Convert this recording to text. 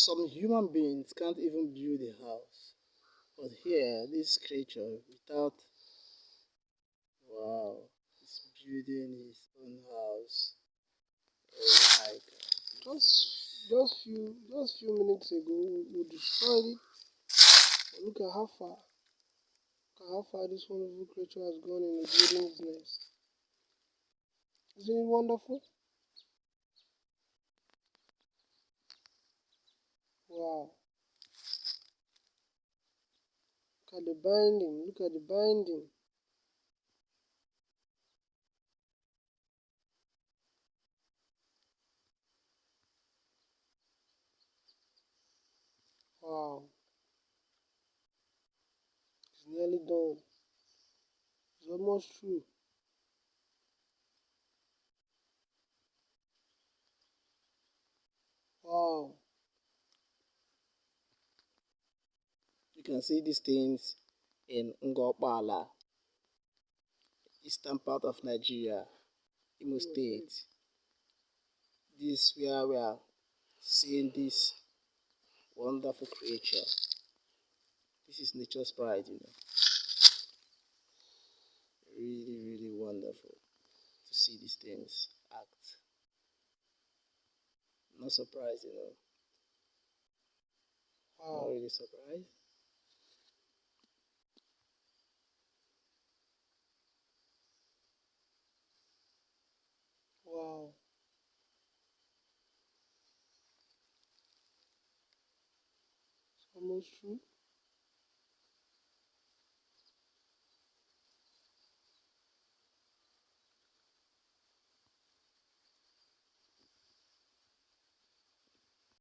Some human beings can't even build a house, but here, this creature, without, wow, is building his own house. Oh my God, Just few minutes ago, we destroyed it. But look at how far. Look at how far this wonderful creature has gone in building his nest. Isn't it wonderful? Wow. Look at the binding. Look at the binding. Wow. It's nearly done. It's almost through. Wow. you can see these things in Ngopala, eastern part of Nigeria, Imo State. This where we are seeing this wonderful creature. This is nature's pride. Really, really wonderful to see these things act. Not surprised. Not Wow. really surprised. Wow. It's almost through.